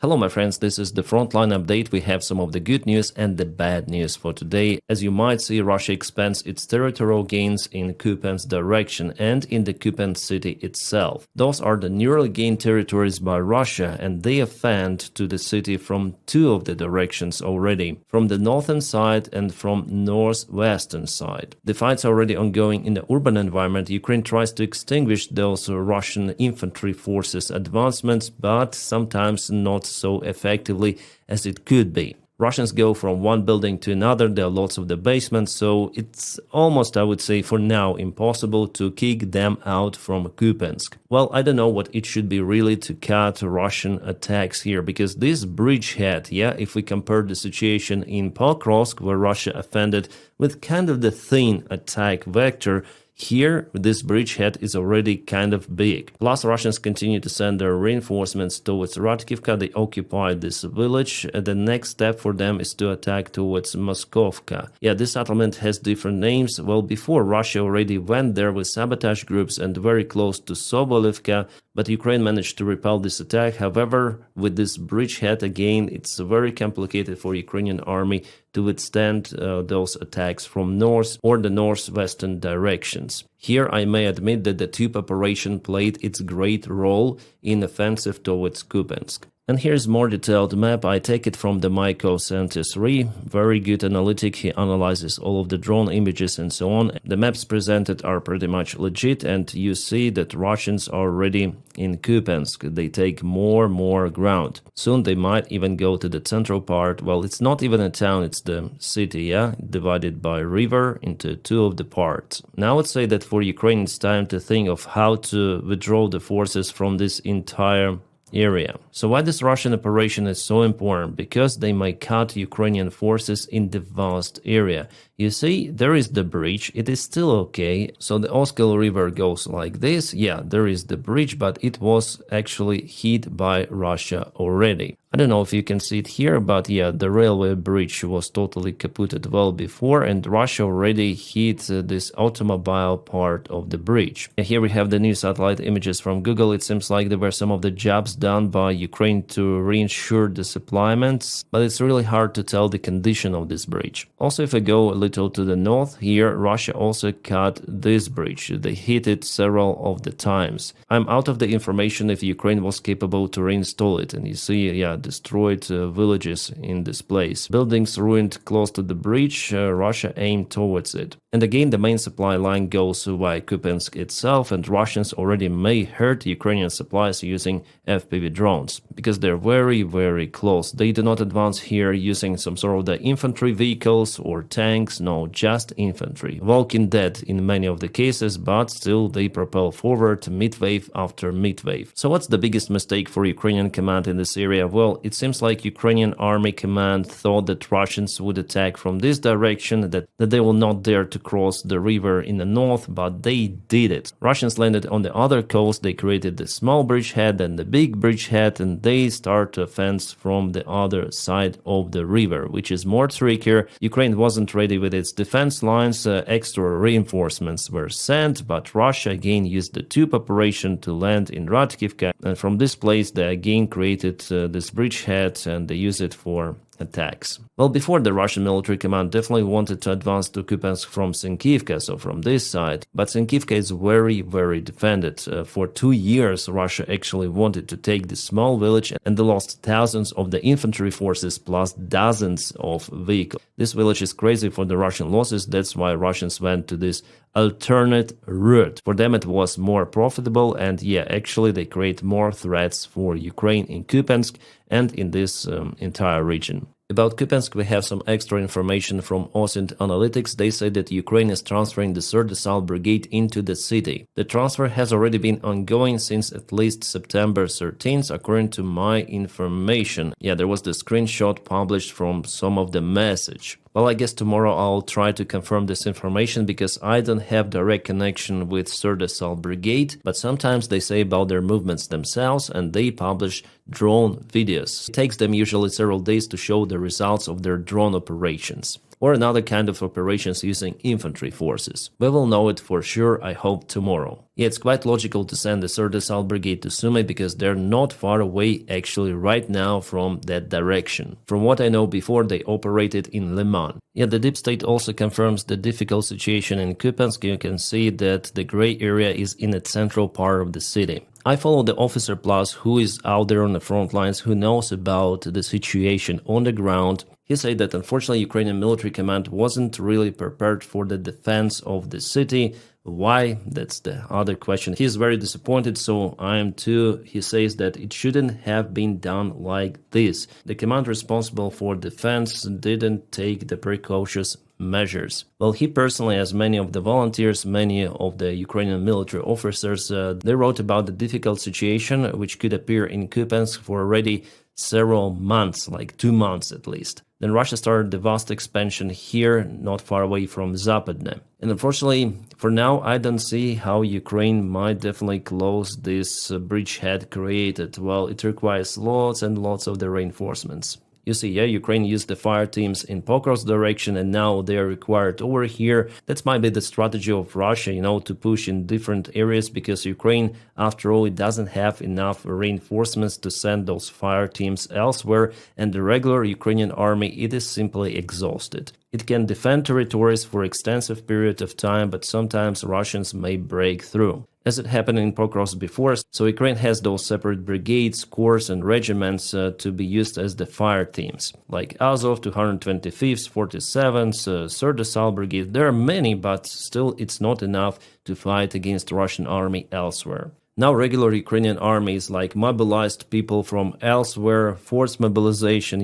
Hello my friends, this is the Frontline update. We have some of the good news and the bad news for today. As you might see, Russia expands its territorial gains in Kupiansk direction and in the Kupiansk city itself. Those are the newly gained territories by Russia, and they offend to the city from two of the directions already, from the northern side and from northwestern side. The fights are already ongoing in the urban environment. Ukraine tries to extinguish those Russian infantry forces' advancements, but sometimes not so effectively as it could be. Russians go from one building to another, there are lots of the basements, so it's almost, I would say, for now impossible to kick them out from Kupiansk. Well, I don't know what it should be really to cut Russian attacks here, because this bridgehead, if we compare the situation in Pokrovsk, where Russia offended with kind of the thin attack vector, here, this bridgehead is already kind of big. Plus, Russians continue to send their reinforcements towards Radkivka. They occupy this village. The next step for them is to attack towards Moskovka. This settlement has different names. Well, before Russia already went there with sabotage groups and very close to Sobolevka, but Ukraine managed to repel this attack. However, with this bridgehead again, it's very complicated for Ukrainian army to withstand those attacks from north or the northwestern directions. Here I may admit that the tube operation played its great role in offensive towards Kupiansk. And here's more detailed map. I take it from the Myko Center 3. Very good analytic. He analyzes all of the drone images and so on. The maps presented are pretty much legit, and you see that Russians are already in Kupiansk. They take more ground. Soon they might even go to the central part. Well, it's not even a town, it's the city, divided by river into two of the parts. Now I would say that for Ukraine it's time to think of how to withdraw the forces from this entire area. So why this Russian operation is so important? Because they may cut Ukrainian forces in the vast area. You see, there is the bridge, it is still okay. So the Oskil River goes like this. There is the bridge, but it was actually hit by Russia already. I don't know if you can see it here, but the railway bridge was totally kaputted well before, and Russia already hit this automobile part of the bridge. Here we have the new satellite images from Google. It seems like there were some of the jobs done by Ukraine to reinsure the supplements, but it's really hard to tell the condition of this bridge. Also, if I go a little to the north, here Russia also cut this bridge. They hit it several of the times. I'm out of the information if Ukraine was capable to reinstall it, and you see, destroyed villages in this place. Buildings ruined close to the bridge, Russia aimed towards it. And again, the main supply line goes via Kupiansk itself, and Russians already may hurt Ukrainian supplies using FPV drones, because they're very close. They do not advance here using some sort of the infantry vehicles or tanks, no, just infantry. Walking dead in many of the cases, but still they propel forward mid-wave after mid-wave. So what's the biggest mistake for Ukrainian command in this area? Well, it seems like Ukrainian army command thought that Russians would attack from this direction, that they will not dare to cross the river in the north, but they did it. Russians landed on the other coast, they created the small bridgehead and the big bridgehead, and they start to offense from the other side of the river, which is more trickier. Ukraine wasn't ready with its defense lines, extra reinforcements were sent, but Russia again used the tube operation to land in Radkivka, and from this place they again created this bridgehead and they use it for attacks. Well, before the Russian military command definitely wanted to advance to Kupiansk from Sinkivka, so from this side, but Sinkivka is very defended. For 2 years Russia actually wanted to take this small village, and they lost thousands of the infantry forces plus dozens of vehicles. This village is crazy for the Russian losses, that's why Russians went to this alternate route. For them it was more profitable, and actually they create more threats for Ukraine in Kupiansk and in this entire region. About Kupiansk, we have some extra information from OSINT Analytics. They say that Ukraine is transferring the 3rd Assault Brigade into the city. The transfer has already been ongoing since at least September 13th, according to my information. There was the screenshot published from some of the message. Well, I guess tomorrow I'll try to confirm this information, because I don't have direct connection with 3rd Assault Brigade, but sometimes they say about their movements themselves, and they publish drone videos. It takes them usually several days to show the results of their drone operations, or another kind of operations using infantry forces. We will know it for sure, I hope, tomorrow. Yeah, it's quite logical to send the 3rd Assault Brigade to Sumy because they're not far away actually right now from that direction. From what I know before, they operated in Liman. Yeah, the deep state also confirms the difficult situation in Kupiansk. You can see that the gray area is in the central part of the city. I follow the Officer Plus who is out there on the front lines, who knows about the situation on the ground. He said that unfortunately Ukrainian military command wasn't really prepared for the defense of the city. Why? That's the other question. He's very disappointed, so I am too. He says that it shouldn't have been done like this. The command responsible for defense didn't take the precautious measures. Well, he personally, as many of the volunteers, many of the Ukrainian military officers, they wrote about the difficult situation which could appear in Kupiansk for already several months, like 2 months at least. Then Russia started the vast expansion here, not far away from Zapadne. And unfortunately, for now, I don't see how Ukraine might definitely close this bridgehead created. Well, it requires lots and lots of the reinforcements. You see, yeah, Ukraine used the fire teams in Pokrovsk direction and now they are required over here. That might be the strategy of Russia, to push in different areas because Ukraine, after all, it doesn't have enough reinforcements to send those fire teams elsewhere, and the regular Ukrainian army, it is simply exhausted. It can defend territories for extensive period of time, but sometimes Russians may break through, as it happened in Pokrovsk before. So Ukraine has those separate brigades, corps and regiments to be used as the fire teams, like Azov, 225th, 47th, 3rd Assault Brigade. There are many, but still it's not enough to fight against Russian army elsewhere. Now regular Ukrainian armies, like mobilized people from elsewhere, forced mobilization,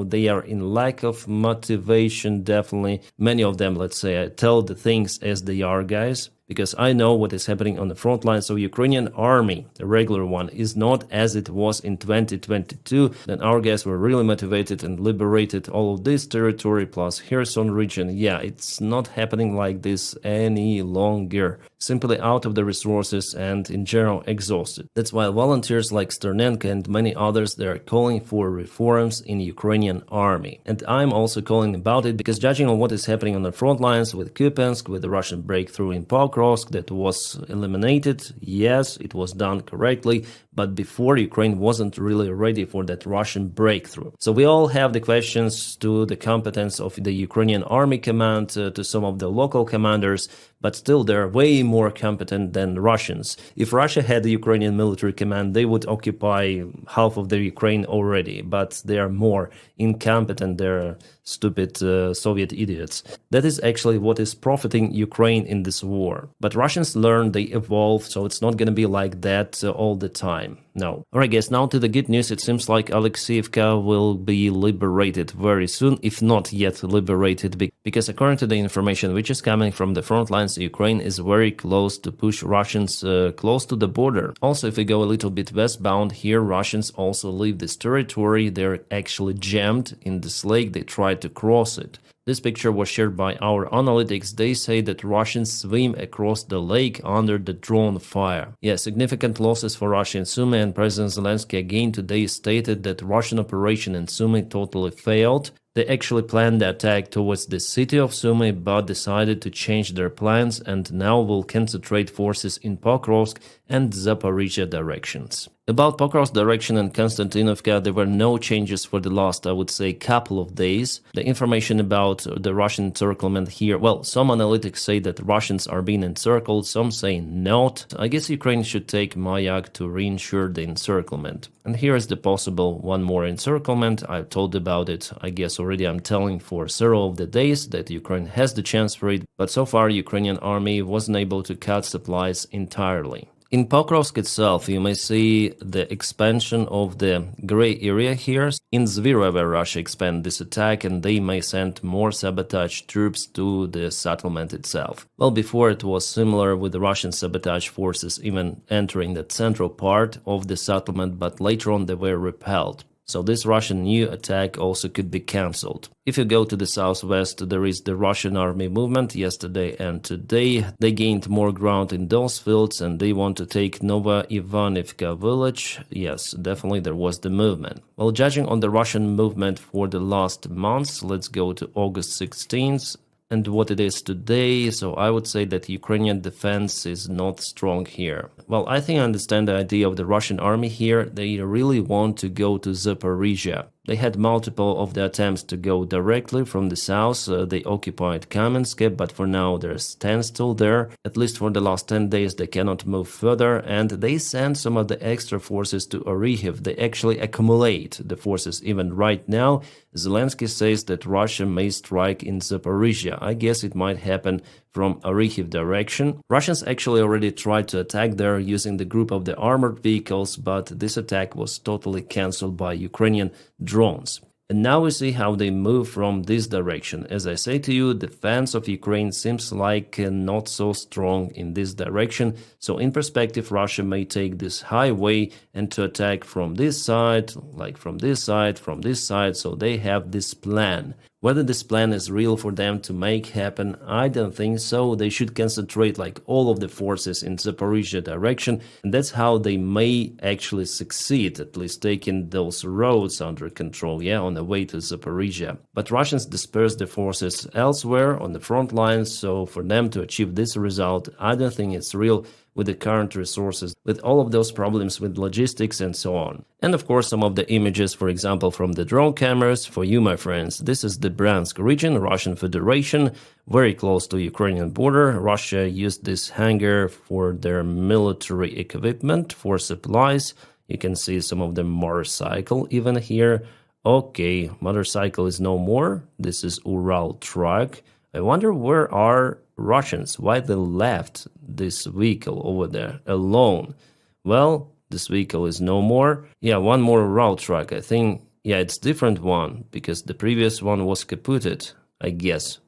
they are in lack of motivation, definitely. Many of them, let's say, tell the things as they are, guys. Because I know what is happening on the front line. So Ukrainian army, the regular one, is not as it was in 2022. Then our guys were really motivated and liberated all of this territory plus Kherson region. Yeah, it's not happening like this any longer. Simply out of the resources and in general exhausted. That's why volunteers like Sternenko and many others, they are calling for reforms in Ukrainian army. And I'm also calling about it because judging on what is happening on the front lines with Kupiansk, with the Russian breakthrough in Pokrovsk, that was eliminated. Yes, it was done correctly, but before Ukraine wasn't really ready for that Russian breakthrough. So we all have the questions to the competence of the Ukrainian army command, to some of the local commanders, but still they're way more competent than Russians. If Russia had the Ukrainian military command, they would occupy half of the Ukraine already, but they are more incompetent, they're stupid Soviet idiots. That is actually what is profiting Ukraine in this war. But Russians learn, they evolve, so it's not going to be like that all the time. No. Alright guys, now to the good news. It seems like Alexeyevka will be liberated very soon, if not yet liberated, because according to the information which is coming from the front lines, Ukraine is very close to push Russians close to the border. Also, if we go a little bit westbound here, Russians also leave this territory. They're actually jammed in this lake. They try to cross it. This picture was shared by our analytics. They say that Russians swim across the lake under the drone fire. Yeah, significant losses for Russia in Sumy, and President Zelensky again today stated that Russian operation in Sumy totally failed. They actually planned the attack towards the city of Sumy, but decided to change their plans and now will concentrate forces in Pokrovsk and Zaporizhia directions. About Pokrovsk direction and Konstantinovka, there were no changes for the last, I would say, couple of days. The information about the Russian encirclement here, well, some analytics say that Russians are being encircled, some say not. I guess Ukraine should take Mayak to reinsure the encirclement. And here is the possible one more encirclement. I've told about it, I guess already I'm telling for several of the days that Ukraine has the chance for it, but so far Ukrainian army wasn't able to cut supplies entirely. In Pokrovsk itself, you may see the expansion of the gray area here. In Zviro, where Russia expanded this attack, and they may send more sabotage troops to the settlement itself. Well, before it was similar with the Russian sabotage forces even entering the central part of the settlement, but later on they were repelled. So this Russian new attack also could be cancelled. If you go to the southwest, there is the Russian army movement yesterday and today. They gained more ground in those fields and they want to take Nova Ivanivka village. Yes, definitely there was the movement. Well, judging on the Russian movement for the last months, let's go to August 16th. And what it is today, so I would say that Ukrainian defense is not strong here. Well, I think I understand the idea of the Russian army here. They really want to go to Zaporizhia. They had multiple of the attempts to go directly from the south. They occupied Kamensk, but for now there's standstill there. At least for the last 10 days they cannot move further, and they send some of the extra forces to Orikhiv. They actually accumulate the forces even right now. Zelensky says that Russia may strike in Zaporizhia. I guess it might happen from Orikhiv direction. Russians actually already tried to attack there using the group of the armored vehicles, but this attack was totally cancelled by Ukrainian drones. And now we see how they move from this direction. As I say to you, the defense of Ukraine seems like not so strong in this direction. So in perspective, Russia may take this highway and to attack from this side, like from this side, from this side. So they have this plan. Whether this plan is real for them to make happen, I don't think so. They should concentrate like all of the forces in Zaporizhia direction, and that's how they may actually succeed, at least taking those roads under control, yeah, on the way to Zaporizhia. But Russians dispersed the forces elsewhere on the front lines, so for them to achieve this result, I don't think it's real with the current resources, with all of those problems with logistics and so on. And of course, some of the images, for example, from the drone cameras, for you, my friends. This is the Bryansk region, Russian Federation, very close to Ukrainian border. Russia used this hangar for their military equipment, for supplies. You can see some of the motorcycle even here. Okay, motorcycle is no more. This is Ural truck. I wonder where are Russians, why they left this vehicle over there alone. Well, this vehicle is no more. Yeah, one more Ural truck. I think, yeah, it's different one because the previous one was kaputted, I guess.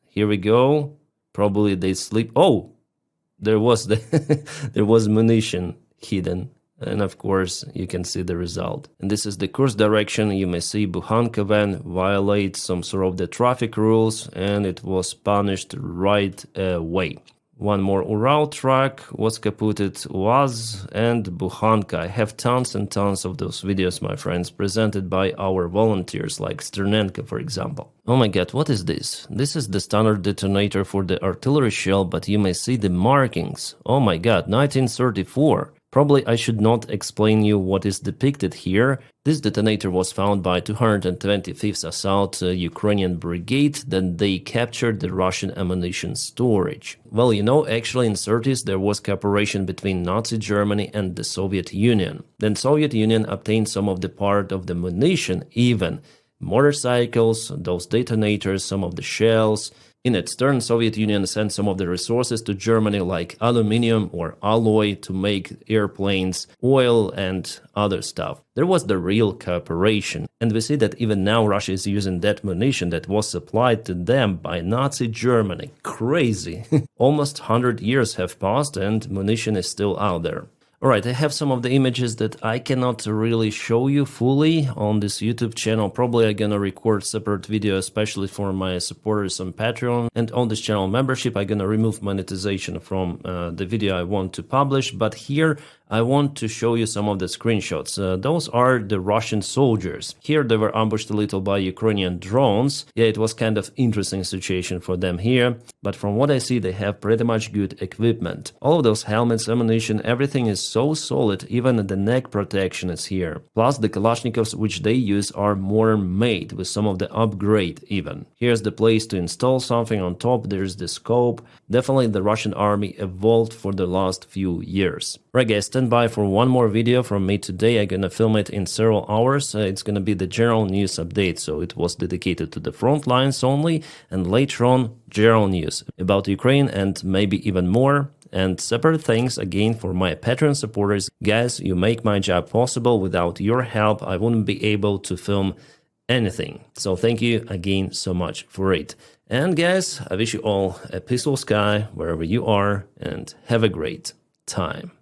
Here we go. Probably they sleep. Oh, there was there was munition hidden. And of course, you can see the result. And this is the course direction. You may see Bukhanka van violate some sort of the traffic rules, and it was punished right away. One more Ural truck was kaputted, UAZ and Bukhanka. I have tons and tons of those videos, my friends, presented by our volunteers, like Sternenko, for example. Oh my god, what is this? This is the standard detonator for the artillery shell, but you may see the markings. Oh my god, 1934. Probably I should not explain you what is depicted here. This detonator was found by 225th Assault Ukrainian Brigade, then they captured the Russian ammunition storage. Well, you know, actually in 30s there was cooperation between Nazi Germany and the Soviet Union. Then Soviet Union obtained some of the part of the munition, even motorcycles, those detonators, some of the shells. In its turn, Soviet Union sent some of the resources to Germany like aluminium or alloy to make airplanes, oil and other stuff. There was the real cooperation. And we see that even now Russia is using that munition that was supplied to them by Nazi Germany. Crazy! Almost 100 years have passed and munition is still out there. Alright, I have some of the images that I cannot really show you fully on this YouTube channel. Probably I'm gonna record separate video, especially for my supporters on Patreon. And on this channel membership, I'm gonna remove monetization from the video I want to publish. But here, I want to show you some of the screenshots. Those are the Russian soldiers. Here they were ambushed a little by Ukrainian drones. Yeah, it was kind of interesting situation for them here. But from what I see, they have pretty much good equipment. All of those helmets, ammunition, everything is so solid, even the neck protection is here. Plus the Kalashnikovs which they use are more made, with some of the upgrade even. Here's the place to install something on top, there's the scope. Definitely the Russian army evolved for the last few years. Right guys, stand by for one more video from me today. I'm gonna film it in several hours. It's gonna be the general news update, so it was dedicated to the front lines only, and later on general news about Ukraine and maybe even more. And separate thanks again for my Patreon supporters. Guys, you make my job possible. Without your help, I wouldn't be able to film anything. So thank you again so much for it. And guys, I wish you all a peaceful sky wherever you are and have a great time.